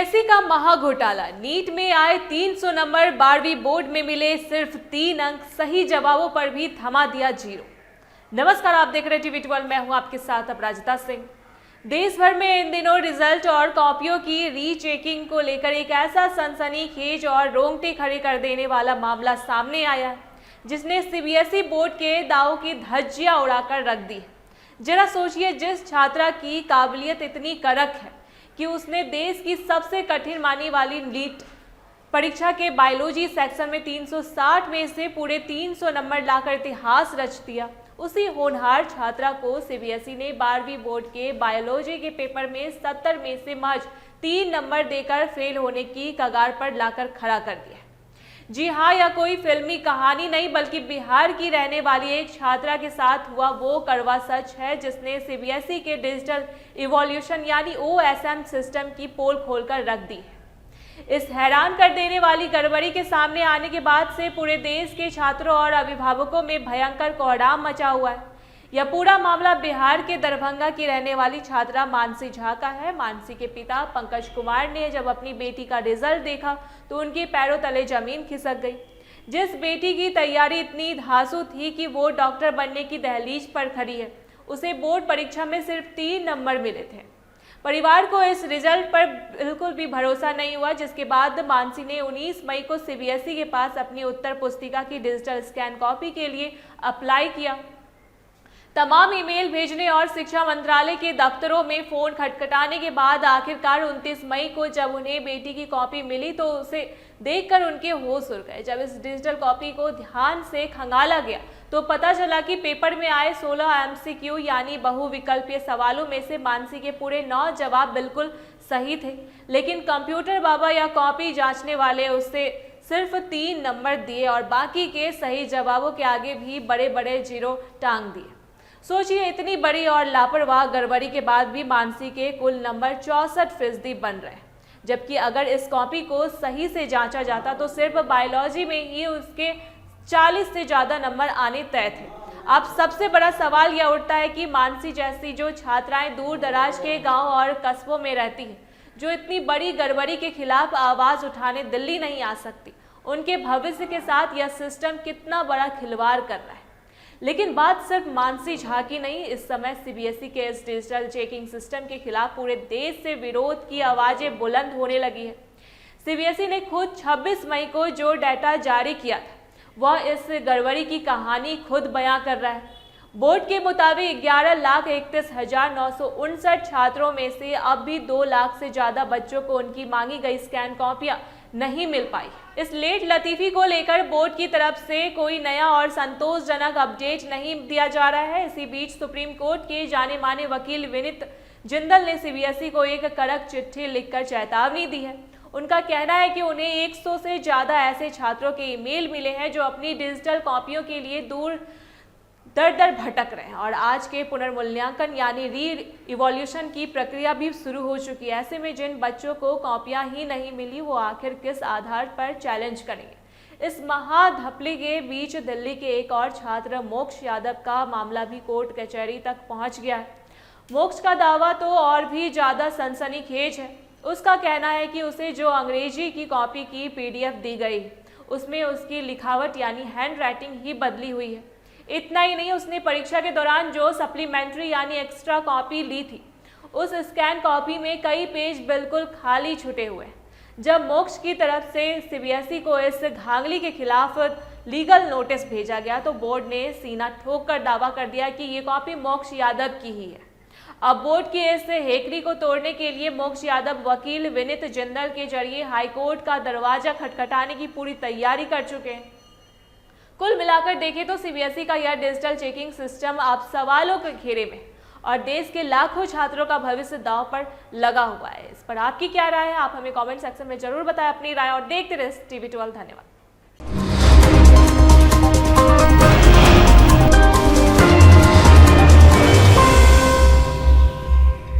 CBSE का महाघोटाला। NEET में आए 300 नंबर, 12वीं बोर्ड में मिले सिर्फ 3 अंक, सही जवाबों पर भी थमा दिया जीरो। नमस्कार, आप देख रहे टीवी 12, मैं हूं आपके साथ अपराजिता सिंह। देश भर में इन दिनों रिजल्ट और कॉपियों की रीचेकिंग को लेकर एक ऐसा सनसनीखेज और रोंगटे खड़े कर देने वाला मामला सामने आया है, जिसने सीबीएसई बोर्ड के दावों की धज्जियां उड़ाकर रख दी है। जरा सोचिए, जिस छात्रा की काबिलियत इतनी कड़क है कि उसने देश की सबसे कठिन मानी वाली नीट परीक्षा के बायोलॉजी सेक्शन में 360 में से पूरे 300 नंबर लाकर इतिहास रच दिया, उसी होनहार छात्रा को सीबीएसई ने 12वीं बोर्ड के बायोलॉजी के पेपर में 70 में से महज 3 नंबर देकर फेल होने की कगार पर लाकर खड़ा कर दिया। जी हाँ, यह कोई फिल्मी कहानी नहीं, बल्कि बिहार की रहने वाली एक छात्रा के साथ हुआ वो कड़वा सच है, जिसने सीबीएसई के डिजिटल इवोल्यूशन यानी OSM सिस्टम की पोल खोलकर रख दी है। इस हैरान कर देने वाली गड़बड़ी के सामने आने के बाद से पूरे देश के छात्रों और अभिभावकों में भयंकर कोहराम मचा हुआ है। यह पूरा मामला बिहार के दरभंगा की रहने वाली छात्रा मानसी झा का है। मानसी के पिता पंकज कुमार ने जब अपनी बेटी का रिजल्ट देखा तो उनके पैरों तले जमीन खिसक गई। जिस बेटी की तैयारी इतनी धांसू थी कि वो डॉक्टर बनने की दहलीज पर खड़ी है, उसे बोर्ड परीक्षा में सिर्फ 3 नंबर मिले थे। परिवार को इस रिजल्ट पर बिल्कुल भी भरोसा नहीं हुआ, जिसके बाद मानसी ने 19 मई को सीबीएसई के पास अपनी उत्तर पुस्तिका की डिजिटल स्कैन कॉपी के लिए अप्लाई किया। तमाम ईमेल भेजने और शिक्षा मंत्रालय के दफ्तरों में फोन खटखटाने के बाद आखिरकार 29 मई को जब उन्हें बेटी की कॉपी मिली तो उसे देखकर उनके होश उड़ गए। जब इस डिजिटल कॉपी को ध्यान से खंगाला गया तो पता चला कि पेपर में आए 16 MCQ यानी बहुविकल्पीय सवालों में से मानसी के पूरे 9 जवाब बिल्कुल सही थे, लेकिन कंप्यूटर बाबा या कॉपी जांचने वाले उसे सिर्फ 3 नंबर दिए और बाकी के सही जवाबों के आगे भी बड़े बड़े जीरो टांग दिए। सोचिए, इतनी बड़ी और लापरवाह गड़बड़ी के बाद भी मानसी के कुल नंबर 64% बन रहे हैं, जबकि अगर इस कॉपी को सही से जांचा जाता तो सिर्फ बायोलॉजी में ही उसके 40 से ज़्यादा नंबर आने तय थे। अब सबसे बड़ा सवाल यह उठता है कि मानसी जैसी जो छात्राएं दूर दराज के गांव और कस्बों में रहती हैं, जो इतनी बड़ी गड़बड़ी के खिलाफ आवाज़ उठाने दिल्ली नहीं आ सकती, उनके भविष्य के साथ यह सिस्टम कितना बड़ा खिलवाड़ कर रहा है। लेकिन बात सिर्फ मानसी झा की नहीं, इस समय सीबीएसई के इस डिजिटल चेकिंग सिस्टम के खिलाफ पूरे देश से विरोध की आवाजें बुलंद होने लगी है। सीबीएसई ने खुद 26 मई को जो डाटा जारी किया था, वह इस गड़बड़ी की कहानी खुद बयां कर रहा है। बोर्ड के मुताबिक 11,61,959 छात्रों में से अब भी 2 लाख से ज़्यादा बच्चों को उनकी मांगी गई स्कैन कॉपियाँ नहीं मिल पाई। इस लेट लतीफ़ी को लेकर बोर्ड की तरफ से कोई नया और संतोषजनक अपडेट नहीं दिया जा रहा है। इसी बीच सुप्रीम कोर्ट के जाने माने वकील विनीत जिंदल ने सीबीएसई को एक कड़क चिट्ठी लिखकर चेतावनी दी है। उनका कहना है कि उन्हें 100 से ज़्यादा ऐसे छात्रों के ईमेल मिले हैं जो अपनी डिजिटल कॉपियों के लिए दर दर भटक रहे हैं और आज के पुनर्मूल्यांकन यानी री इवोल्यूशन की प्रक्रिया भी शुरू हो चुकी है। ऐसे में जिन बच्चों को कॉपियां ही नहीं मिली, वो आखिर किस आधार पर चैलेंज करेंगे। इस महाधपली के बीच दिल्ली के एक और छात्र मोक्ष यादव का मामला भी कोर्ट कचहरी तक पहुंच गया है। मोक्ष का दावा तो और भी ज़्यादा सनसनीखेज है। उसका कहना है कि उसे जो अंग्रेजी की कॉपी की PDF दी गई, उसमें उसकी लिखावट यानी हैंड राइटिंग ही बदली हुई है। इतना ही नहीं, उसने परीक्षा के दौरान जो सप्लीमेंट्री यानी एक्स्ट्रा कॉपी ली थी, उस स्कैन कॉपी में कई पेज बिल्कुल खाली छूटे हुए हैं। जब मोक्ष की तरफ से सीबीएसई को इस धांधली के खिलाफ लीगल नोटिस भेजा गया तो बोर्ड ने सीना ठोक कर दावा कर दिया कि ये कॉपी मोक्ष यादव की ही है। अब बोर्ड की इस हेकड़ी को तोड़ने के लिए मोक्ष यादव वकील विनीत जिंदल के जरिए हाईकोर्ट का दरवाजा खटखटाने की पूरी तैयारी कर चुके हैं। कुल मिलाकर देखें तो सीबीएसई का यह डिजिटल चेकिंग सिस्टम अब सवालों के घेरे में और देश के लाखों छात्रों का भविष्य दांव पर लगा हुआ है। इस पर आपकी क्या राय है? आप हमें कमेंट सेक्शन में जरूर बताएं अपनी राय और देखते रहिए टीवी 12। धन्यवाद।